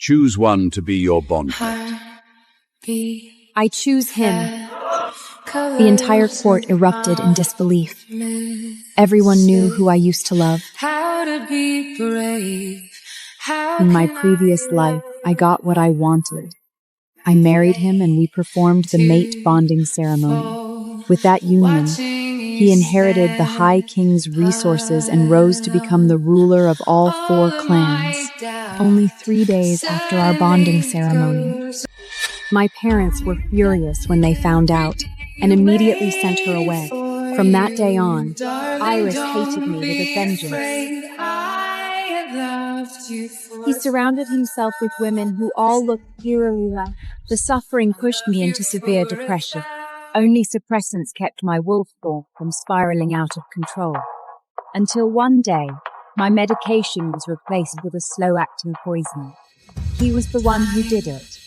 Choose one to be your bondmate. I choose him. The entire court erupted in disbelief. Everyone knew who I used to love. In my previous life, I got what I wanted. I married him and we performed the mate bonding ceremony. With that union, he inherited the High King's resources and rose to become the ruler of all 4 clans. Only 3 days after our bonding ceremony, my parents were furious when they found out and immediately sent her away. From that day on, Iris hated me with a vengeance. He surrounded himself with women who all looked eerily like. The suffering pushed me into severe depression. Only suppressants kept my wolf form from spiraling out of control. Until one day, my medication was replaced with a slow-acting poison. He was the one who did it.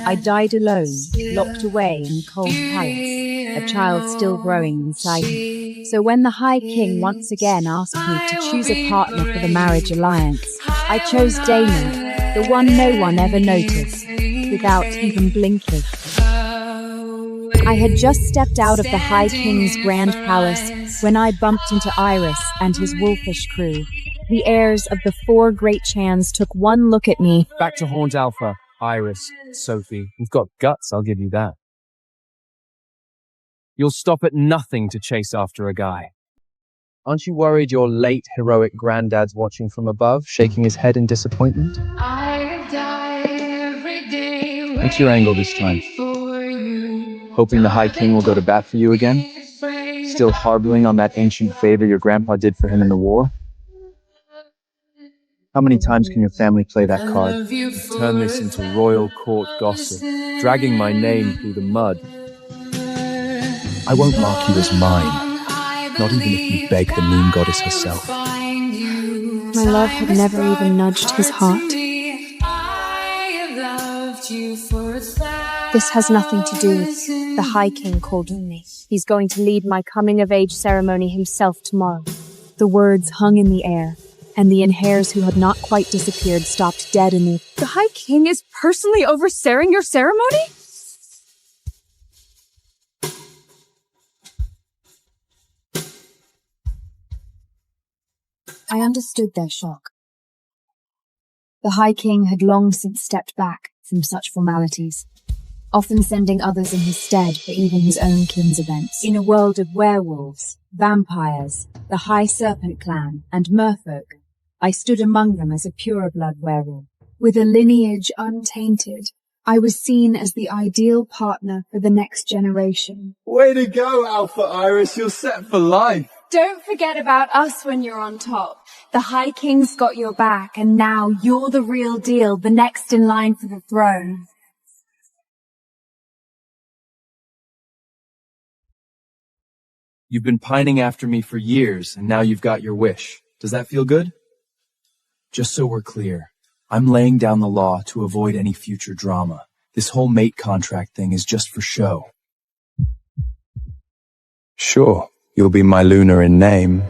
I died alone, locked away in a cold palace, a child still growing inside me. So when the High King once again asked me to choose a partner for the marriage alliance, I chose Damon, the one no one ever noticed, without even blinking. I had just stepped out of the High King's grand palace when I bumped into Iris and his wolfish crew. The heirs of the 4 great clans took one look at me. Back to Horned Alpha, Iris, Sophie. You've got guts, I'll give you that. You'll stop at nothing to chase after a guy. Aren't you worried your late heroic granddad's watching from above, shaking his head in disappointment? What's your angle this time? Hoping the High King will go to bat for you again? Still harboring on that ancient favor your grandpa did for him in the war? How many times can your family play that card? Turn this into royal court gossip, dragging my name through the mud. I won't mark you as mine, not even if you beg the moon goddess herself. My love had never even nudged his heart. This has nothing to do with the High King called me. He's going to lead my coming-of-age ceremony himself tomorrow. The words hung in the air, and the heirs who had not quite disappeared stopped dead in the... The High King is personally overseeing your ceremony? I understood their shock. The High King had long since stepped back from such formalities, often sending others in his stead for even his own kin's events. In a world of werewolves, vampires, the High Serpent Clan, and Merfolk, I stood among them as a pure-blood werewolf. With a lineage untainted, I was seen as the ideal partner for the next generation. Way to go, Alpha Iris, you're set for life. Don't forget about us when you're on top. The High King's got your back, and now you're the real deal, the next in line for the throne. You've been pining after me for years, and now you've got your wish. Does that feel good? Just so we're clear, I'm laying down the law to avoid any future drama. This whole mate contract thing is just for show. Sure, you'll be my Luna in name,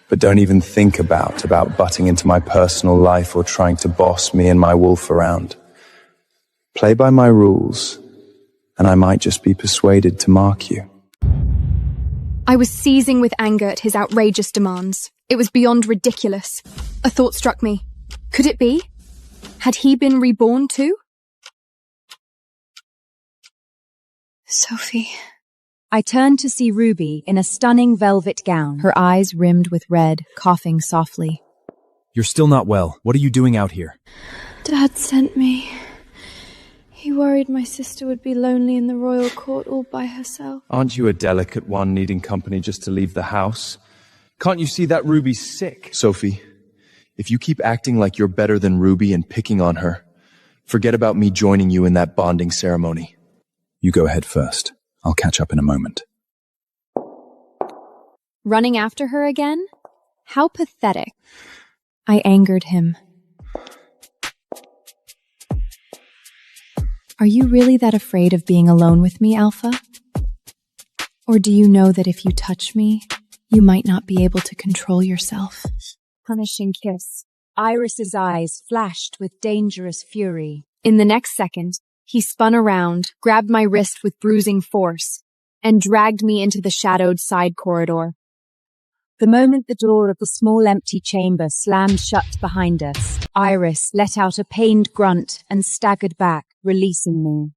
but don't even think about butting into my personal life or trying to boss me and my wolf around. Play by my rules, and I might just be persuaded to mark you. I was seizing with anger at his outrageous demands. It was beyond ridiculous. A thought struck me. Could it be? Had he been reborn too? Sophie. I turned to see Ruby in a stunning velvet gown, her eyes rimmed with red, coughing softly. You're still not well. What are you doing out here? Dad sent me. He worried my sister would be lonely in the royal court all by herself. Aren't you a delicate one needing company just to leave the house? Can't you see that Ruby's sick? Sophie, if you keep acting like you're better than Ruby and picking on her, forget about me joining you in that bonding ceremony. You go ahead first. I'll catch up in a moment. Running after her again? How pathetic. I angered him. Are you really that afraid of being alone with me, Alpha? Or do you know that if you touch me, you might not be able to control yourself? Punishing kiss. Iris's eyes flashed with dangerous fury. In the next second, he spun around, grabbed my wrist with bruising force, and dragged me into the shadowed side corridor. The moment the door of the small empty chamber slammed shut behind us, Iris let out a pained grunt and staggered back, releasing me.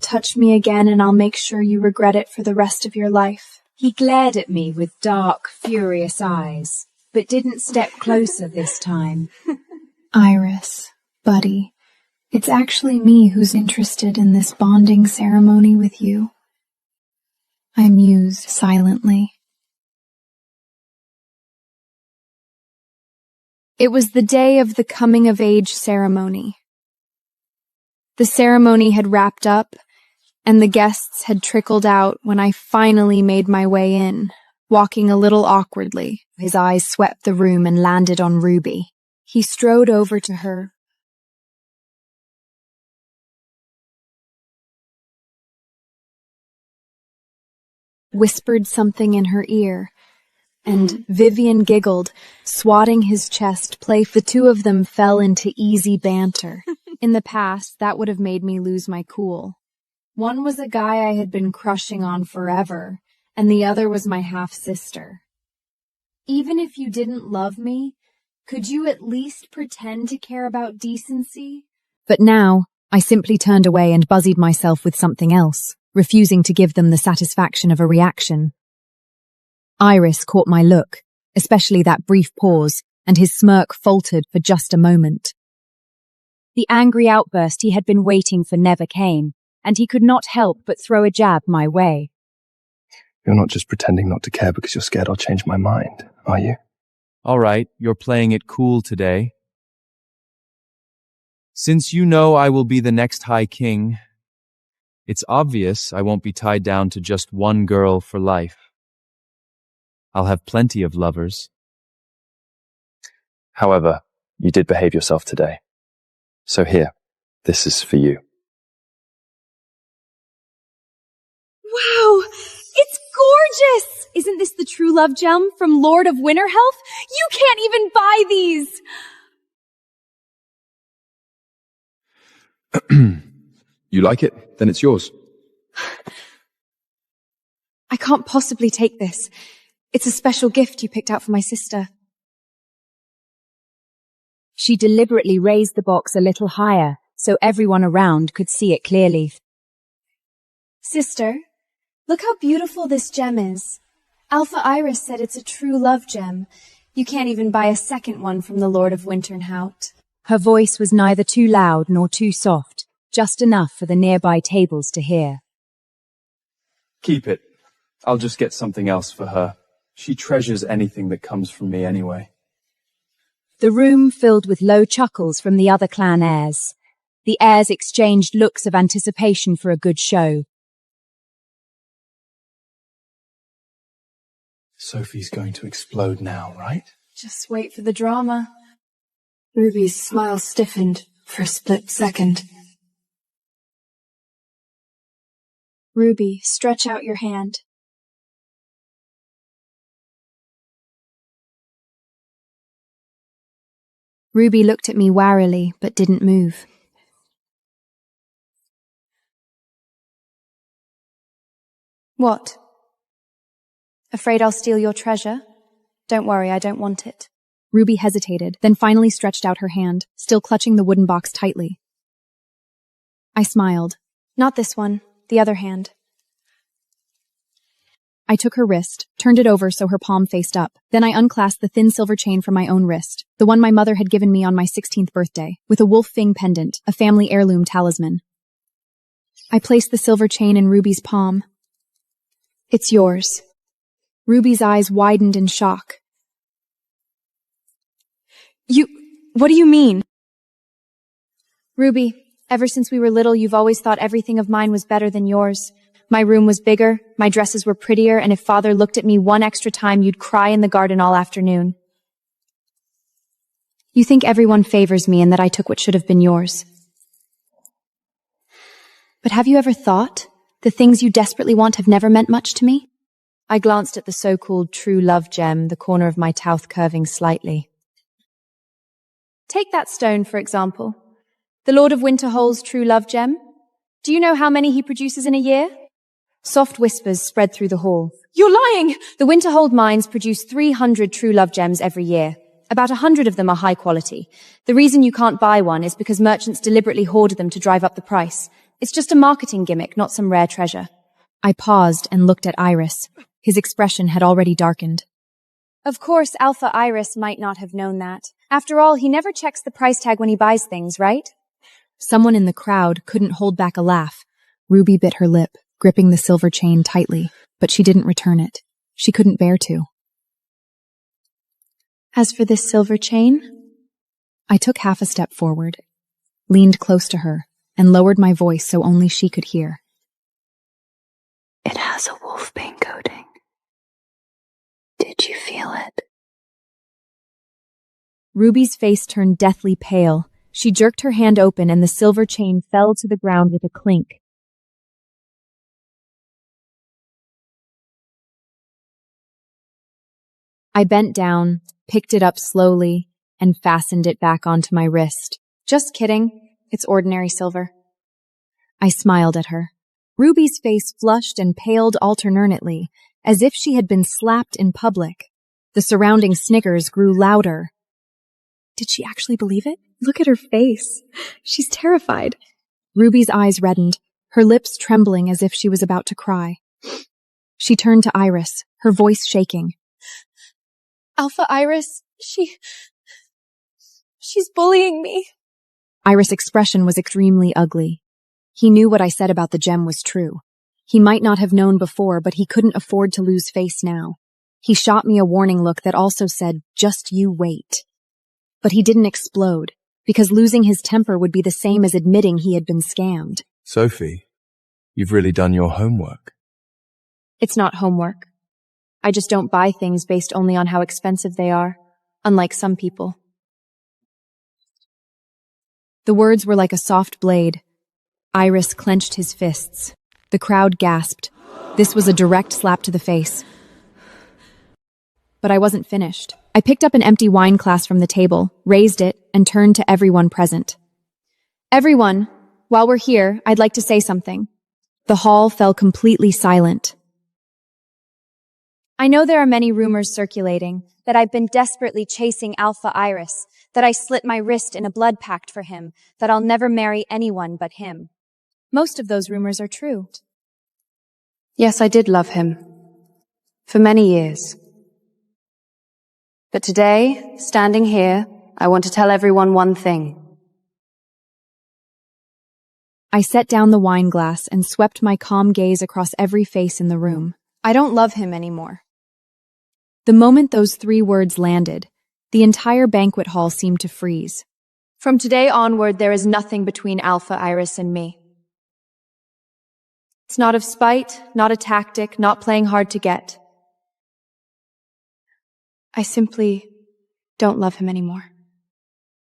Touch me again and I'll make sure you regret it for the rest of your life. He glared at me with dark, furious eyes, but didn't step closer this time. Iris, buddy, it's actually me who's interested in this bonding ceremony with you. I mused silently. It was the day of the coming-of-age ceremony. The ceremony had wrapped up, and the guests had trickled out when I finally made my way in, walking a little awkwardly. His eyes swept the room and landed on Ruby. He strode over to her. Whispered something in her ear, and Vivian giggled, swatting his chest. The two of them fell into easy banter. In the past, that would have made me lose my cool. One was a guy I had been crushing on forever, and the other was my half-sister. Even if you didn't love me, could you at least pretend to care about decency? But now, I simply turned away and busied myself with something else, refusing to give them the satisfaction of a reaction. Iris caught my look, especially that brief pause, and his smirk faltered for just a moment. The angry outburst he had been waiting for never came, and he could not help but throw a jab my way. You're not just pretending not to care because you're scared I'll change my mind, are you? All right, you're playing it cool today. Since you know I will be the next High King, it's obvious I won't be tied down to just one girl for life. I'll have plenty of lovers. However, you did behave yourself today. So here, this is for you. Wow! It's gorgeous! Isn't this the true love gem from Lord of Winterhealth? You can't even buy these! You like it? Then it's yours. I can't possibly take this. It's a special gift you picked out for my sister. She deliberately raised the box a little higher, so everyone around could see it clearly. Sister, look how beautiful this gem is. Alpha Iris said it's a true love gem. You can't even buy a second one from the Lord of Winternhout. Her voice was neither too loud nor too soft, just enough for the nearby tables to hear. Keep it. I'll just get something else for her. She treasures anything that comes from me anyway. The room filled with low chuckles from the other clan heirs. The heirs exchanged looks of anticipation for a good show. Sophie's going to explode now, right? Just wait for the drama. Ruby's smile stiffened for a split second. Ruby, stretch out your hand. Ruby looked at me warily, but didn't move. What? Afraid I'll steal your treasure? Don't worry, I don't want it. Ruby hesitated, then finally stretched out her hand, still clutching the wooden box tightly. I smiled. Not this one, the other hand. I took her wrist, turned it over so her palm faced up. Then I unclasped the thin silver chain from my own wrist, the one my mother had given me on my 16th birthday, with a wolf fang pendant, a family heirloom talisman. I placed the silver chain in Ruby's palm. It's yours. Ruby's eyes widened in shock. What do you mean? Ruby, ever since we were little, you've always thought everything of mine was better than yours. My room was bigger, my dresses were prettier, and if Father looked at me one extra time, you'd cry in the garden all afternoon. You think everyone favors me and that I took what should have been yours. But have you ever thought the things you desperately want have never meant much to me? I glanced at the so-called true love gem, the corner of my mouth curving slightly. Take that stone, for example. The Lord of Winterhole's true love gem. Do you know how many he produces in a year? Soft whispers spread through the hall. You're lying! The Winterhold mines produce 300 true love gems every year. About 100 of them are high quality. The reason you can't buy one is because merchants deliberately hoard them to drive up the price. It's just a marketing gimmick, not some rare treasure. I paused and looked at Iris. His expression had already darkened. Of course, Alpha Iris might not have known that. After all, he never checks the price tag when he buys things, right? Someone in the crowd couldn't hold back a laugh. Ruby bit her lip, gripping the silver chain tightly, but she didn't return it. She couldn't bear to. As for this silver chain? I took half a step forward, leaned close to her, and lowered my voice so only she could hear. It has a wolfbane coating. Did you feel it? Ruby's face turned deathly pale. She jerked her hand open and the silver chain fell to the ground with a clink. I bent down, picked it up slowly, and fastened it back onto my wrist. Just kidding. It's ordinary silver. I smiled at her. Ruby's face flushed and paled alternately, as if she had been slapped in public. The surrounding snickers grew louder. Did she actually believe it? Look at her face. She's terrified. Ruby's eyes reddened, her lips trembling as if she was about to cry. She turned to Iris, her voice shaking. Alpha Iris, she's bullying me. Iris' expression was extremely ugly. He knew what I said about the gem was true. He might not have known before, but he couldn't afford to lose face now. He shot me a warning look that also said, "Just you wait." But he didn't explode, because losing his temper would be the same as admitting he had been scammed. Sophie, you've really done your homework. It's not homework. I just don't buy things based only on how expensive they are, unlike some people. The words were like a soft blade. Iris clenched his fists. The crowd gasped. This was a direct slap to the face. But I wasn't finished. I picked up an empty wine glass from the table, raised it, and turned to everyone present. Everyone, while we're here, I'd like to say something. The hall fell completely silent. I know there are many rumors circulating that I've been desperately chasing Alpha Iris, that I slit my wrist in a blood pact for him, that I'll never marry anyone but him. Most of those rumors are true. Yes, I did love him. For many years. But today, standing here, I want to tell everyone one thing. I set down the wine glass and swept my calm gaze across every face in the room. I don't love him anymore. The moment those 3 words landed, the entire banquet hall seemed to freeze. From today onward, there is nothing between Alpha Iris and me. It's not of spite, not a tactic, not playing hard to get. I simply don't love him anymore.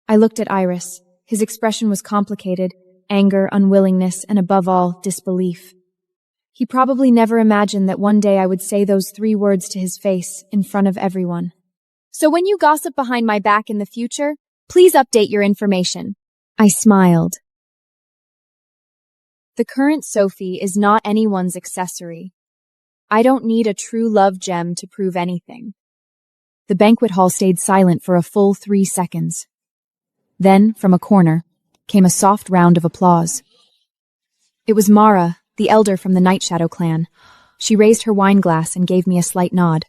I looked at Iris. His expression was complicated, anger, unwillingness, and above all, disbelief. He probably never imagined that one day I would say those 3 words to his face in front of everyone. So when you gossip behind my back in the future, please update your information. I smiled. The current Sophie is not anyone's accessory. I don't need a true love gem to prove anything. The banquet hall stayed silent for a full 3 seconds. Then, from a corner, came a soft round of applause. It was Mara, the elder from the Night Shadow clan. She raised her wine glass and gave me a slight nod.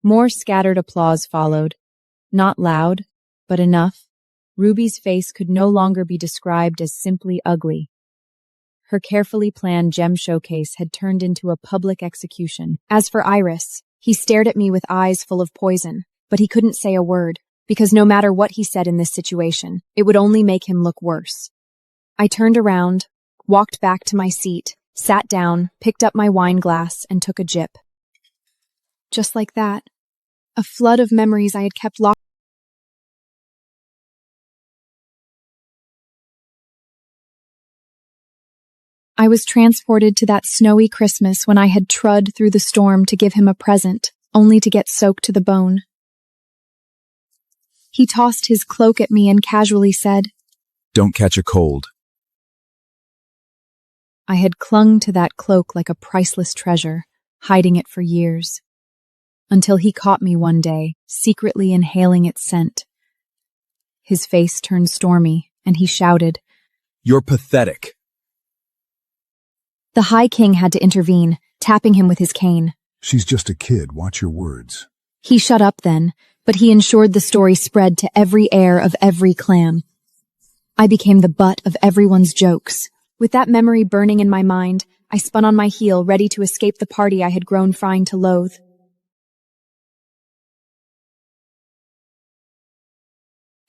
More scattered applause followed. Not loud, but enough. Ruby's face could no longer be described as simply ugly. Her carefully planned gem showcase had turned into a public execution. As for Iris, he stared at me with eyes full of poison, but he couldn't say a word, because no matter what he said in this situation, it would only make him look worse. I turned around, walked back to my seat, sat down, picked up my wine glass, and took a jip. Just like that, a flood of memories I had kept locked. I was transported to that snowy Christmas when I had trud through the storm to give him a present, only to get soaked to the bone. He tossed his cloak at me and casually said, Don't catch a cold. I had clung to that cloak like a priceless treasure, hiding it for years. Until he caught me one day, secretly inhaling its scent. His face turned stormy, and he shouted, You're pathetic. The High King had to intervene, tapping him with his cane. She's just a kid. Watch your words. He shut up then, but he ensured the story spread to every heir of every clan. I became the butt of everyone's jokes. With that memory burning in my mind, I spun on my heel, ready to escape the party I had grown frying to loathe.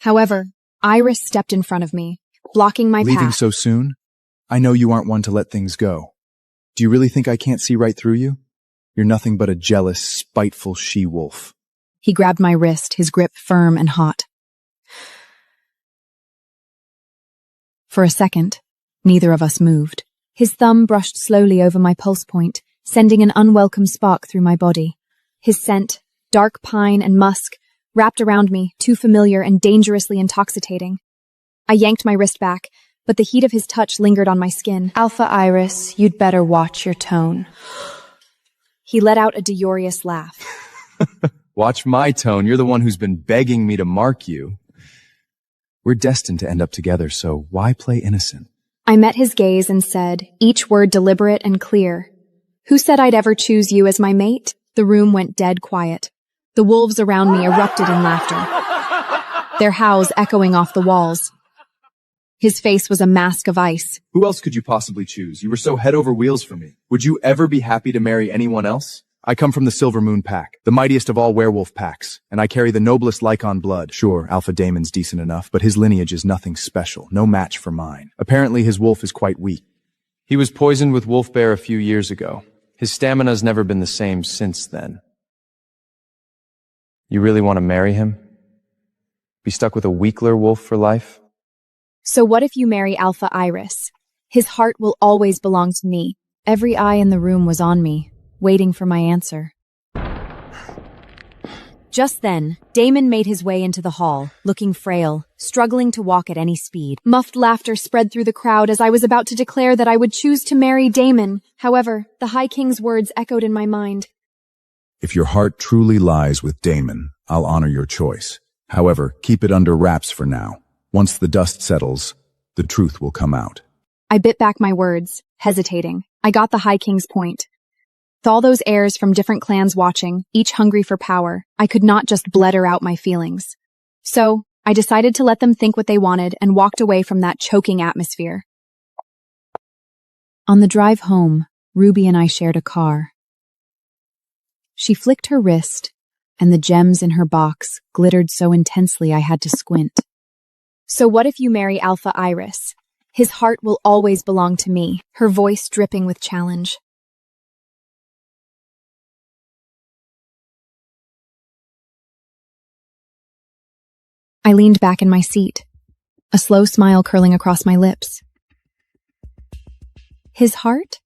However, Iris stepped in front of me, blocking my Leaving path. so soon? I know you aren't one to let things go. Do you really think I can't see right through you? You're nothing but a jealous, spiteful she-wolf. He grabbed my wrist, his grip firm and hot. For a second, neither of us moved. His thumb brushed slowly over my pulse point, sending an unwelcome spark through my body. His scent, dark pine and musk, wrapped around me, too familiar and dangerously intoxicating. I yanked my wrist back, but the heat of his touch lingered on my skin. Alpha Iris, you'd better watch your tone. He let out a deurious laugh. Watch my tone. You're the one who's been begging me to mark you. We're destined to end up together, so why play innocent? I met his gaze and said, each word deliberate and clear. Who said I'd ever choose you as my mate? The room went dead quiet. The wolves around me erupted in laughter, their howls echoing off the walls. His face was a mask of ice. Who else could you possibly choose? You were so head over wheels for me. Would you ever be happy to marry anyone else? I come from the Silver Moon Pack, the mightiest of all werewolf packs, and I carry the noblest Lycan blood. Sure, Alpha Damon's decent enough, but his lineage is nothing special, no match for mine. Apparently his wolf is quite weak. He was poisoned with wolf bear a few years ago. His stamina's never been the same since then. You really want to marry him? Be stuck with a weakler wolf for life? So what if you marry Alpha Iris? His heart will always belong to me. Every eye in the room was on me, waiting for my answer. Just then, Damon made his way into the hall, looking frail, struggling to walk at any speed. Muffled laughter spread through the crowd as I was about to declare that I would choose to marry Damon. However, the High King's words echoed in my mind. If your heart truly lies with Damon, I'll honor your choice. However, keep it under wraps for now. Once the dust settles, the truth will come out. I bit back my words, hesitating. I got the High King's point. With all those heirs from different clans watching, each hungry for power, I could not just blutter out my feelings. So, I decided to let them think what they wanted and walked away from that choking atmosphere. On the drive home, Ruby and I shared a car. She flicked her wrist, and the gems in her box glittered so intensely I had to squint. So what if you marry Alpha Iris? His heart will always belong to me, her voice dripping with challenge. I leaned back in my seat, a slow smile curling across my lips. His heart?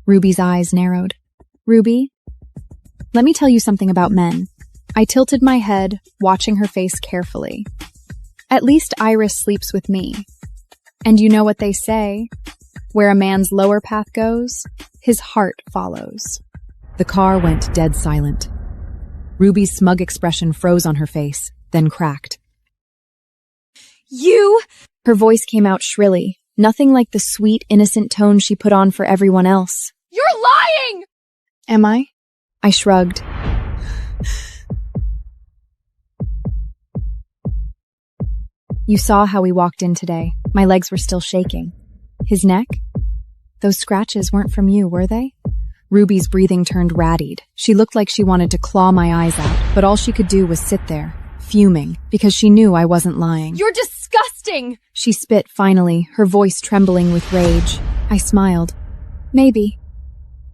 Ruby's eyes narrowed. Ruby, let me tell you something about men. I tilted my head, watching her face carefully. At least Iris sleeps with me. And you know what they say? Where a man's lower path goes, his heart follows. The car went dead silent. Ruby's smug expression froze on her face, then cracked. You! Her voice came out shrilly, nothing like the sweet, innocent tone she put on for everyone else. You're lying! Am I? I shrugged. You saw how he walked in today. My legs were still shaking. His neck? Those scratches weren't from you, were they? Ruby's breathing turned rattied. She looked like she wanted to claw my eyes out, but all she could do was sit there, fuming, because she knew I wasn't lying. You're disgusting! She spit finally, her voice trembling with rage. I smiled. Maybe.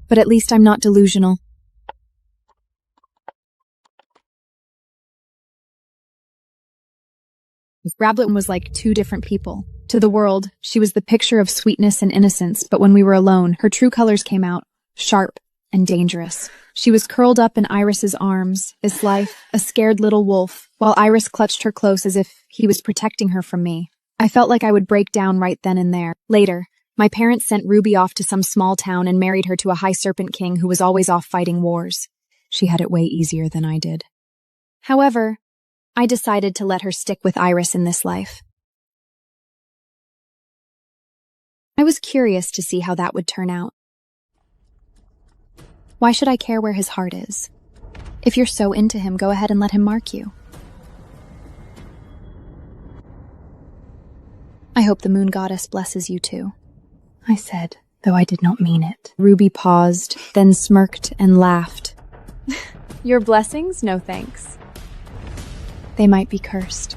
But at least I'm not delusional. Rablet was like two different people. To the world, she was the picture of sweetness and innocence, but when we were alone, her true colors came out, sharp and dangerous. She was curled up in Iris's arms, this life, a scared little wolf, while Iris clutched her close as if he was protecting her from me. I felt like I would break down right then and there. Later, my parents sent Ruby off to some small town and married her to a High Serpent King who was always off fighting wars. She had it way easier than I did. However, I decided to let her stick with Iris in this life. I was curious to see how that would turn out. Why should I care where his heart is? If you're so into him, go ahead and let him mark you. I hope the moon goddess blesses you too, I said, though I did not mean it. Ruby paused, then smirked and laughed. Your blessings? No thanks. They might be cursed.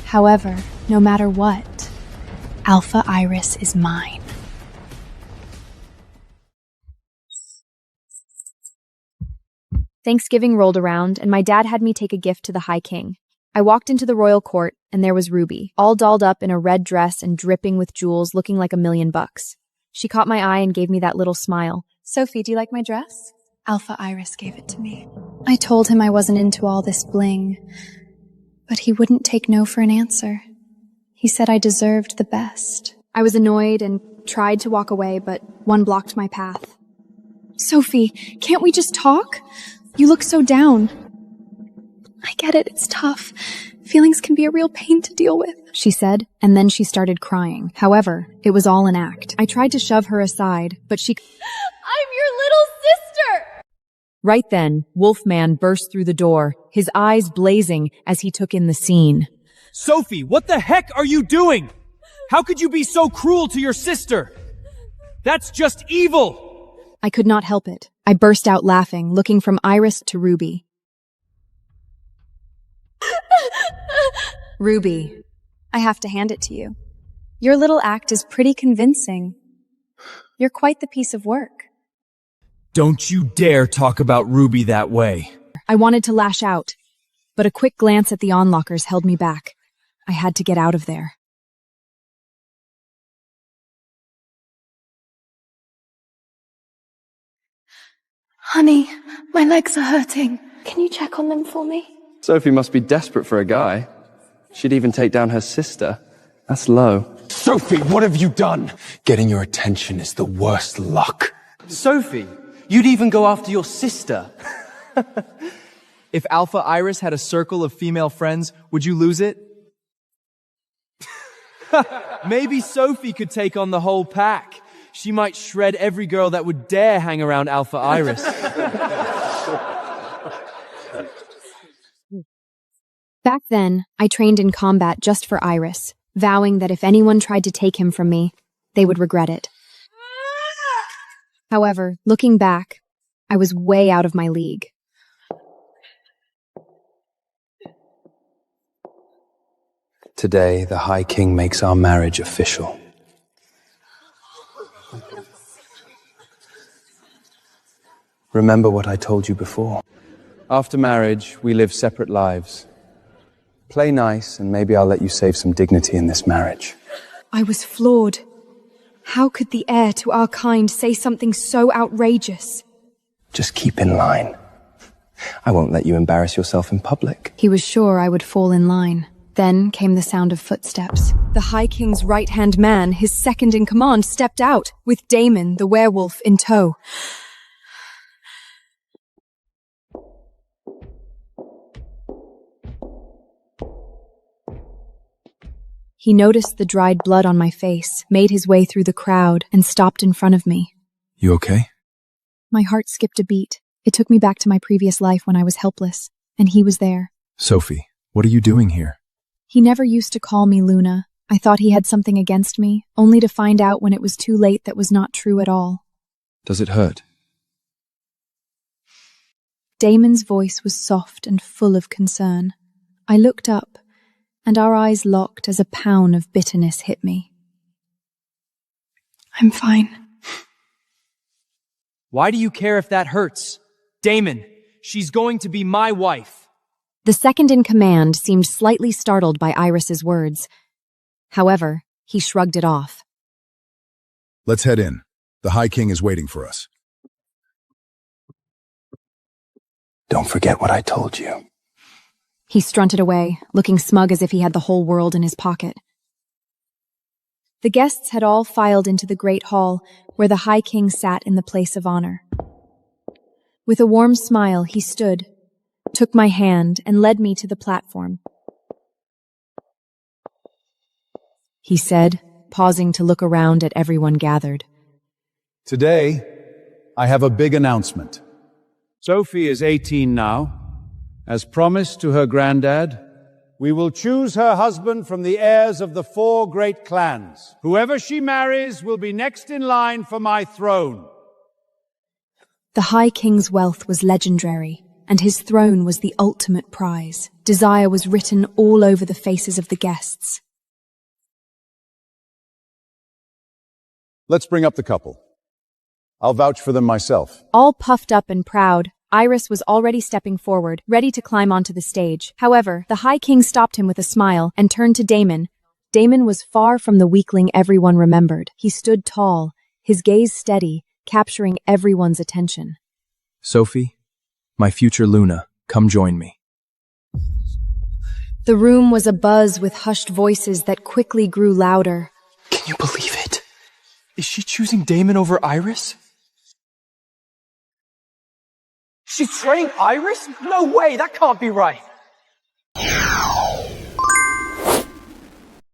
However, no matter what, Alpha Iris is mine. Thanksgiving rolled around, and my dad had me take a gift to the High King. I walked into the royal court, and there was Ruby, all dolled up in a red dress and dripping with jewels, looking like $1,000,000. She caught my eye and gave me that little smile. Sophie, do you like my dress? Alpha Iris gave it to me. I told him I wasn't into all this bling, but he wouldn't take no for an answer. He said I deserved the best. I was annoyed and tried to walk away, but one blocked my path. Sophie, can't we just talk? You look so down. I get it, it's tough. Feelings can be a real pain to deal with, she said, and then she started crying. However, it was all an act. I tried to shove her aside, but she... I'm your little sister! Right then, Wolfman burst through the door, his eyes blazing as he took in the scene. Sophie, what the heck are you doing? How could you be so cruel to your sister? That's just evil! I could not help it. I burst out laughing, looking from Iris to Ruby. Ruby, I have to hand it to you. Your little act is pretty convincing. You're quite the piece of work. Don't you dare talk about Ruby that way. I wanted to lash out, but a quick glance at the onlockers held me back. I had to get out of there. Honey, my legs are hurting. Can you check on them for me? Sophie must be desperate for a guy. She'd even take down her sister. That's low. Sophie, what have you done? Getting your attention is the worst luck. Sophie, you'd even go after your sister. If Alpha Iris had a circle of female friends, would you lose it? Maybe Sophie could take on the whole pack. She might shred every girl that would dare hang around Alpha Iris. Back then, I trained in combat just for Iris, vowing that if anyone tried to take him from me, they would regret it. However, looking back, I was way out of my league. Today, the High King makes our marriage official. Remember what I told you before. After marriage, we live separate lives. Play nice, and maybe I'll let you save some dignity in this marriage. I was floored. How could the heir to our kind say something so outrageous? Just keep in line. I won't let you embarrass yourself in public. He was sure I would fall in line. Then came the sound of footsteps. The High King's right-hand man, his second in command, stepped out, with Damon, the werewolf, in tow. He noticed the dried blood on my face, made his way through the crowd, and stopped in front of me. You okay? My heart skipped a beat. It took me back to my previous life when I was helpless, and he was there. Sophie, what are you doing here? He never used to call me Luna. I thought he had something against me, only to find out when it was too late that was not true at all. Does it hurt? Damon's voice was soft and full of concern. I looked up, and our eyes locked as a pound of bitterness hit me. I'm fine. Why do you care if that hurts? Damon, she's going to be my wife. The second in command seemed slightly startled by Iris's words. However, he shrugged it off. Let's head in. The High King is waiting for us. Don't forget what I told you. He strutted away, looking smug as if he had the whole world in his pocket. The guests had all filed into the great hall, where the High King sat in the place of honor. With a warm smile, he stood, took my hand, and led me to the platform. He said, pausing to look around at everyone gathered. Today, I have a big announcement. Sophie is 18 now. As promised to her granddad, we will choose her husband from the heirs of the 4 great clans. Whoever she marries will be next in line for my throne. The High King's wealth was legendary, and his throne was the ultimate prize. Desire was written all over the faces of the guests. Let's bring up the couple. I'll vouch for them myself. All puffed up and proud, Iris was already stepping forward, ready to climb onto the stage. However, the High King stopped him with a smile and turned to Damon. Damon was far from the weakling everyone remembered. He stood tall, his gaze steady, capturing everyone's attention. Sophie, my future Luna, come join me. The room was abuzz with hushed voices that quickly grew louder. Can you believe it? Is she choosing Damon over Iris? She's trading Iris? No way, that can't be right.